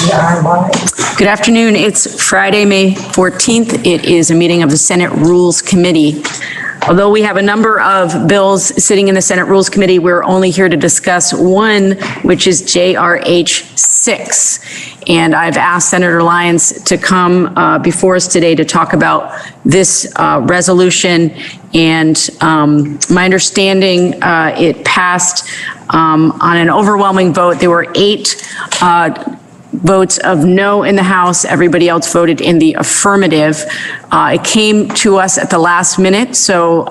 Good afternoon. It's Friday, May 14th. It is a meeting of the Senate Rules Committee. Although we have a number of bills sitting in the Senate Rules Committee, we're only here to discuss one, which is JRH 6. And I've asked Senator Lyons to come before us today to talk about this resolution. And my understanding, it passed on an overwhelming vote. There were 8 votes of no in the House. Everybody else voted in the affirmative. It came to us at the last minute, so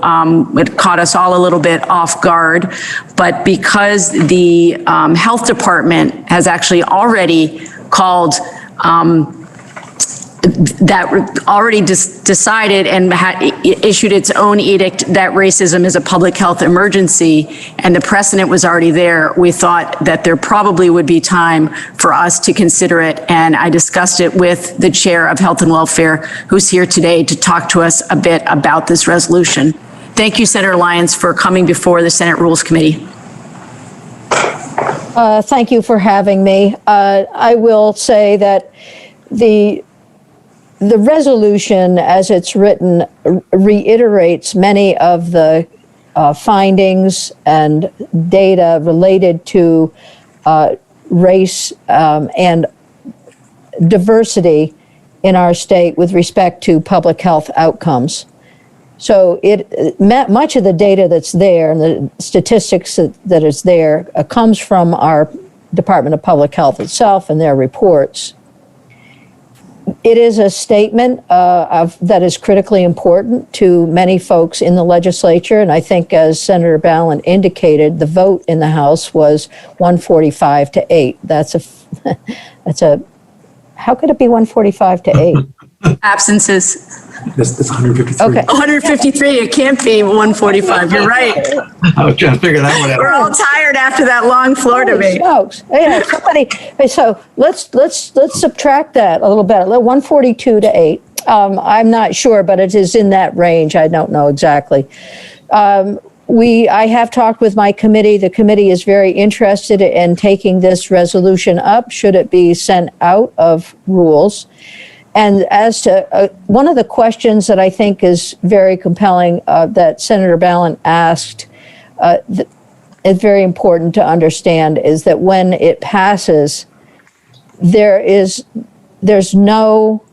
it caught us all a little bit off guard. But because the Health Department has actually already called that already decided and issued its own edict that racism is a public health emergency, and the precedent was already there, we thought that there probably would be time for us to consider it. And I discussed it with the chair of Health and Welfare, who's here today to talk to us a bit about this resolution. Thank you, Senator Lyons, for coming before the Senate Rules Committee. Thank you for having me. I will say that the resolution, as it's written, reiterates many of the findings and data related to race and diversity in our state with respect to public health outcomes. So much of the data that's there and the statistics that is there comes from our Department of Public Health itself and their reports. It is a statement that is critically important to many folks in the legislature, and I think, as Senator Balint indicated, the vote in the House was 145 to 8. That's a how could it be 145 to 8? Absences. That's 153. Okay. 153, it can't be 145, you're right. I was trying to figure that one out. We're all tired after that long floor debate. Smokes. Yeah, so let's subtract that a little bit, 142 to 8. I'm not sure, but it is in that range. I don't know exactly. I have talked with my committee. The committee is very interested in taking this resolution up, should it be sent out of rules. And as to one of the questions that I think is very compelling that Senator Balint asked, it's very important to understand, is that when it passes, there's no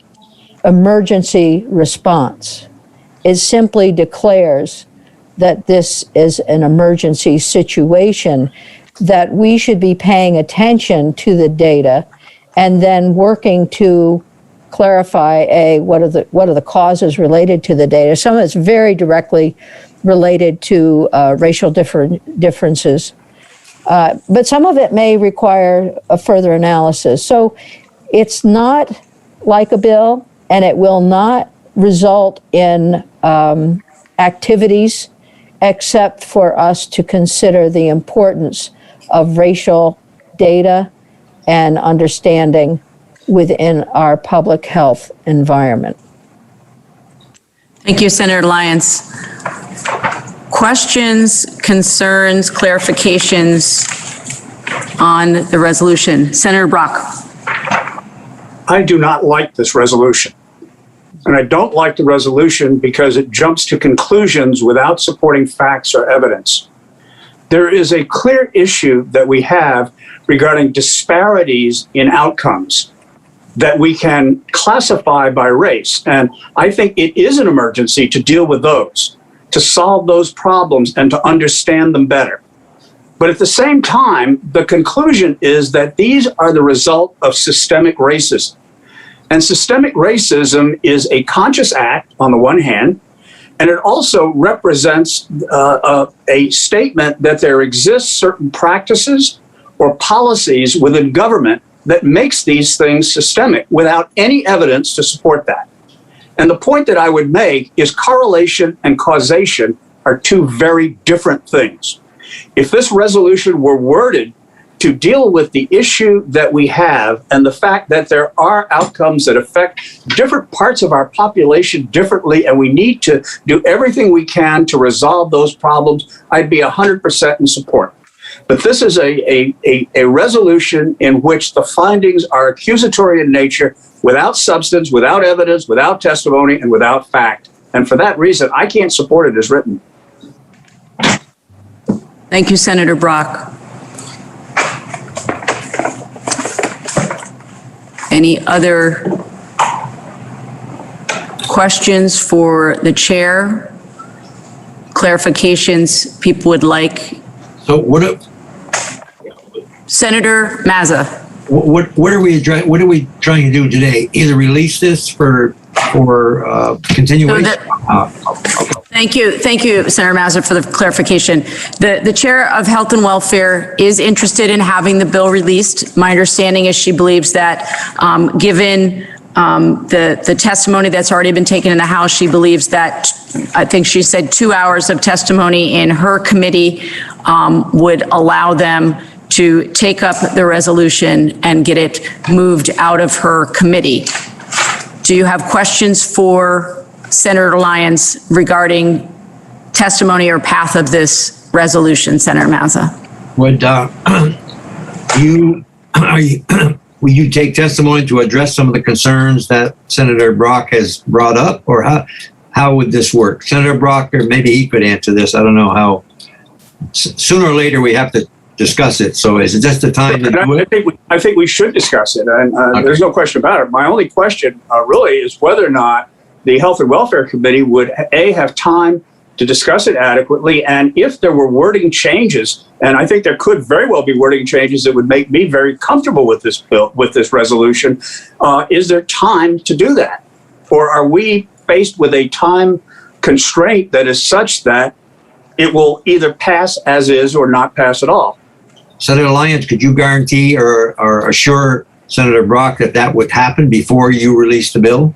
emergency response. It simply declares that this is an emergency situation, that we should be paying attention to the data and then working to clarify what are the causes related to the data. Some of it's very directly related to racial differences, but some of it may require a further analysis. So it's not like a bill, and it will not result in activities except for us to consider the importance of racial data and understanding within our public health environment. Thank you, Senator Lyons. Questions, concerns, clarifications on the resolution? Senator Brock. I do not like this resolution. And I don't like the resolution because it jumps to conclusions without supporting facts or evidence. There is a clear issue that we have regarding disparities in outcomes that we can classify by race. And I think it is an emergency to deal with those, to solve those problems and to understand them better. But at the same time, the conclusion is that these are the result of systemic racism. And systemic racism is a conscious act on the one hand, and it also represents a statement that there exists certain practices or policies within government that makes these things systemic without any evidence to support that. And the point that I would make is correlation and causation are two very different things. If this resolution were worded to deal with the issue that we have and the fact that there are outcomes that affect different parts of our population differently, and we need to do everything we can to resolve those problems, I'd be 100% in support. But this is a resolution in which the findings are accusatory in nature, without substance, without evidence, without testimony, and without fact. And for that reason, I can't support it as written. Thank you, Senator Brock. Any other questions for the chair? Clarifications people would like? So what Senator Mazza. are we what are we trying to do today? Either release this for continuation? Thank you, Senator Mazza, for the clarification. The Chair of Health and Welfare is interested in having the bill released. My understanding is she believes that, given the testimony that's already been taken in the House, she believes that, I think she said 2 hours of testimony in her committee would allow them to take up the resolution and get it moved out of her committee. Do you have questions for Senator Lyons regarding testimony or path of this resolution, Senator Mazza? Would will you take testimony to address some of the concerns that Senator Brock has brought up, or how would this work? Senator Brock, or maybe he could answer this. I don't know how. Sooner or later, we have to discuss it. So is it just the time to do it? I think we should discuss it, and there's no question about it. My only question really is whether or not the Health and Welfare Committee would, A, have time to discuss it adequately, and if there were wording changes, and I think there could very well be wording changes that would make me very comfortable with this bill, with this resolution, is there time to do that? Or are we faced with a time constraint that is such that it will either pass as is or not pass at all? Senator Lyons, could you guarantee or assure Senator Brock that that would happen before you release the bill?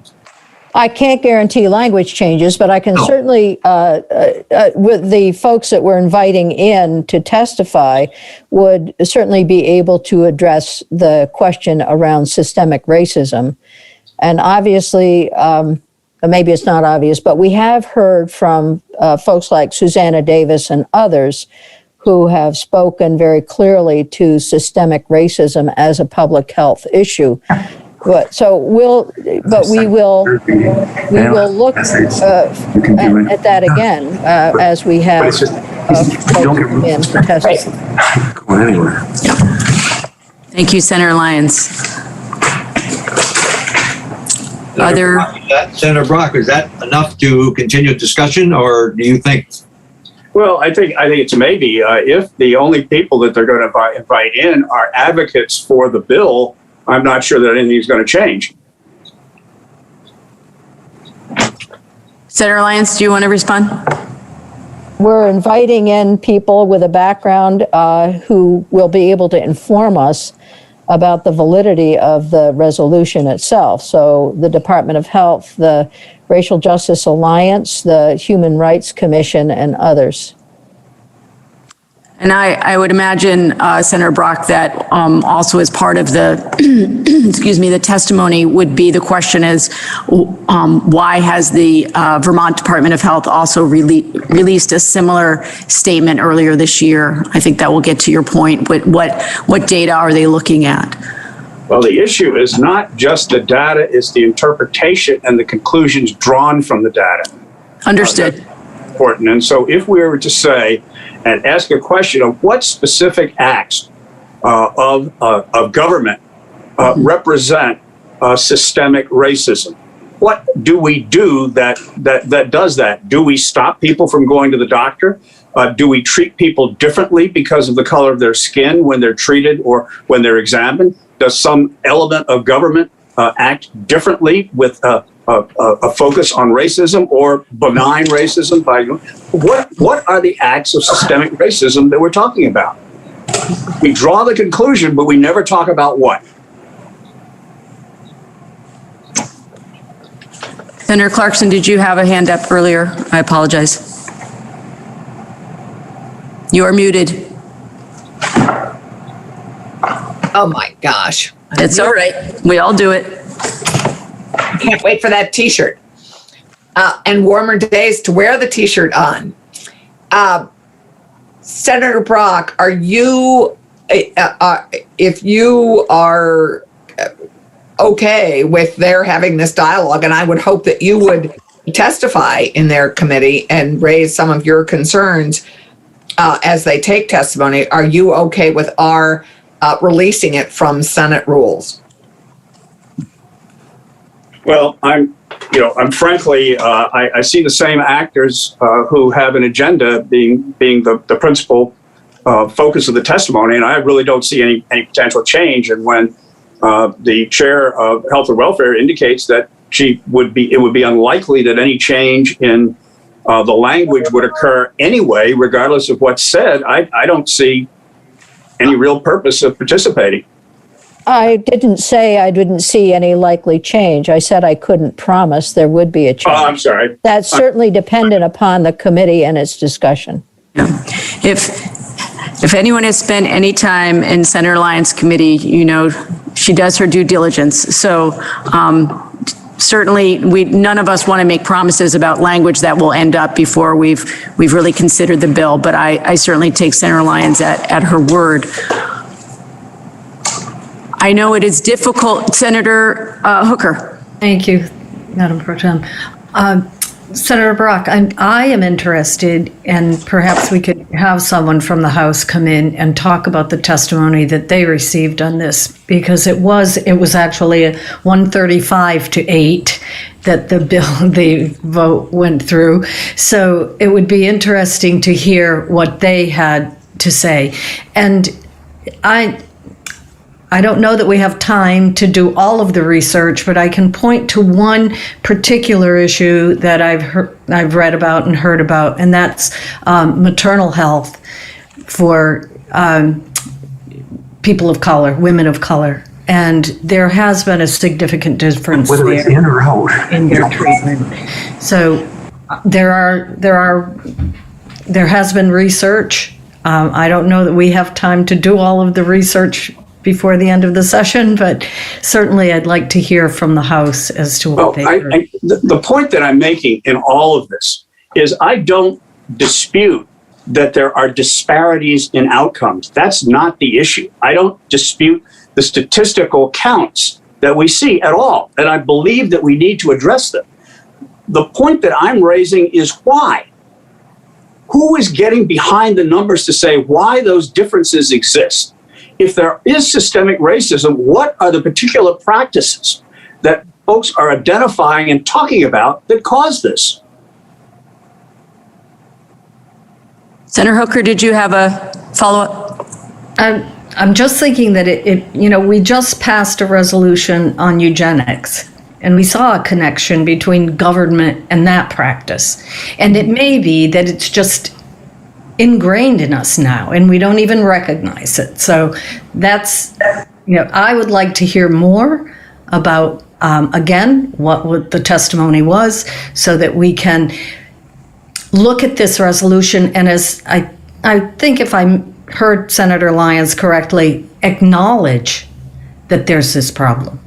I can't guarantee language changes, but I can certainly, with the folks that we're inviting in to testify, would certainly be able to address the question around systemic racism. And obviously, maybe it's not obvious, but we have heard from folks like Susanna Davis and others who have spoken very clearly to systemic racism as a public health issue. But we will look at that again as we have folks come in to testify. Going anywhere. Thank you, Senator Lyons. Senator Brock, is that enough to continue discussion, or do you think? Well, I think it's maybe if the only people that they're going to invite in are advocates for the bill, I'm not sure that anything's going to change. Senator Lyons, do you want to respond? We're inviting in people with a background who will be able to inform us about the validity of the resolution itself. So the Department of Health, the Racial Justice Alliance, the Human Rights Commission, and others. And I would imagine, Senator Brock, that also as part of the, excuse me, the testimony would be the question is, why has the Vermont Department of Health also released a similar statement earlier this year? I think that will get to your point. What data are they looking at? Well, the issue is not just the data, it's the interpretation and the conclusions drawn from the data. Understood. That's important. And so if we were to say, and ask a question of what specific acts of government represent systemic racism. What do we do that does that? Do we stop people from going to the doctor? Do we treat people differently because of the color of their skin when they're treated or when they're examined? Does some element of government act differently with a focus on racism or benign racism? What are the acts of systemic racism that we're talking about? We draw the conclusion, but we never talk about what. Senator Clarkson, did you have a hand up earlier? I apologize. You are muted. Oh my gosh. It's all right. We all do it. Can't wait for that t-shirt. And warmer days to wear the t-shirt on. Senator Brock, are you, if you are okay with their having this dialogue, and I would hope that you would testify in their committee and raise some of your concerns as they take testimony, are you okay with our releasing it from Senate rules? Well, I'm frankly, I see the same actors who have an agenda being the principal focus of the testimony, and I really don't see any potential change. And when the chair of Health and Welfare indicates that it would be unlikely that any change in the language would occur anyway, regardless of what's said, I don't see any real purpose of participating. I didn't say I didn't see any likely change. I said I couldn't promise there would be a change. Oh, I'm sorry. That's certainly dependent upon the committee and its discussion. If anyone has spent any time in Senator Lyons' committee, you know she does her due diligence. So certainly, none of us want to make promises about language that will end up before we've really considered the bill. But I certainly take Senator Lyons at her word. I know it is difficult. Senator Hooker. Thank you, Madam Pro Tem. Senator Brock, I am interested, and perhaps we could have someone from the House come in and talk about the testimony that they received on this, because it was actually a 135-8 that the vote went through. So it would be interesting to hear what they had to say. And I don't know that we have time to do all of the research, but I can point to one particular issue that I've read about and heard about, and that's maternal health for people of color, women of color. And there has been a significant difference whether it's in or out in their treatment. So there has been research. I don't know that we have time to do all of the research before the end of the session, but certainly I'd like to hear from the House as to what they heard. The point that I'm making in all of this is I don't dispute that there are disparities in outcomes. That's not the issue. I don't dispute the statistical counts that we see at all, and I believe that we need to address them. The point that I'm raising is why. Who is getting behind the numbers to say why those differences exist? If there is systemic racism, what are the particular practices that folks are identifying and talking about that cause this? Senator Hooker, did you have a follow-up? I'm just thinking that we just passed a resolution on eugenics, and we saw a connection between government and that practice. And it may be that it's just ingrained in us now, and we don't even recognize it. So that's, I would like to hear more about, again, what the testimony was, so that we can look at this resolution, and as I think if I heard Senator Lyons correctly, acknowledge that there's this problem.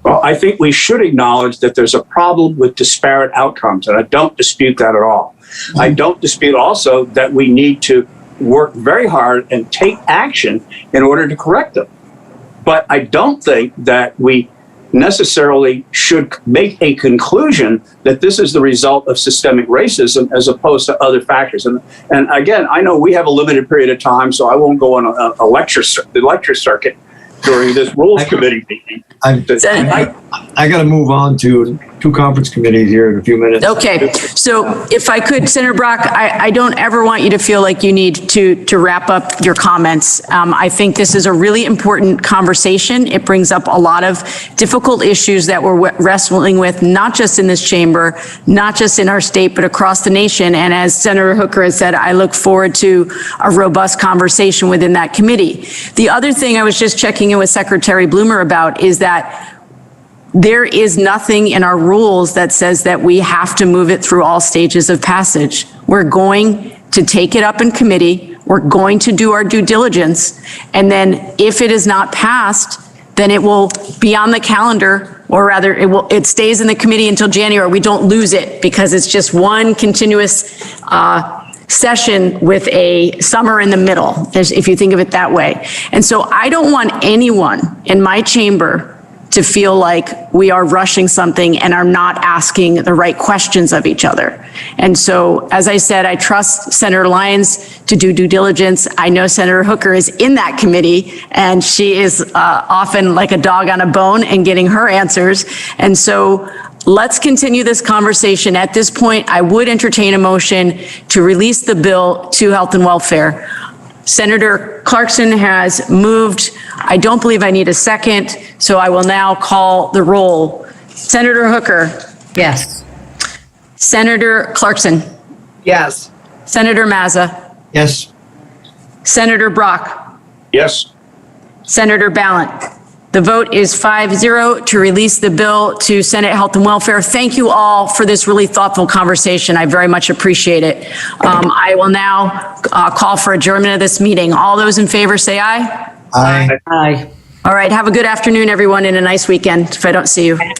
Well, I think we should acknowledge that there's a problem with disparate outcomes, and I don't dispute that at all. I don't dispute also that we need to work very hard and take action in order to correct them. But I don't think that we necessarily should make a conclusion that this is the result of systemic racism as opposed to other factors. And again, I know we have a limited period of time, so I won't go on the lecture circuit during this Rules Committee meeting. I got to move on to two conference committees here in a few minutes. Okay, so if I could, Senator Brock, I don't ever want you to feel like you need to wrap up your comments. I think this is a really important conversation. It brings up a lot of difficult issues that we're wrestling with, not just in this chamber, not just in our state, but across the nation. And as Senator Hooker has said, I look forward to a robust conversation within that committee. The other thing I was just checking in with Secretary Bloomer about is that there is nothing in our rules that says that we have to move it through all stages of passage. We're going to take it up in committee. We're going to do our due diligence. And then if it is not passed, then it will be on the calendar, or rather it stays in the committee until January. We don't lose it because it's just one continuous session with a summer in the middle, if you think of it that way. And so I don't want anyone in my chamber to feel like we are rushing something and are not asking the right questions of each other. And so, as I said, I trust Senator Lyons to do due diligence. I know Senator Hooker is in that committee, and she is often like a dog on a bone and getting her answers. And so let's continue this conversation. At this point, I would entertain a motion to release the bill to Health and Welfare. Senator Clarkson has moved. I don't believe I need a second, so I will now call the roll. Senator Hooker, Yes. Senator Clarkson, Yes. Senator Mazza, Yes. Senator Brock, Yes. Senator Ballant. The vote is 5-0 to release the bill to Senate Health and Welfare. Thank you all for this really thoughtful conversation. I very much appreciate it. I will now call for adjournment of this meeting. All those in favor say aye. Aye. Aye. All right, have a good afternoon, everyone, and a nice weekend if I don't see you.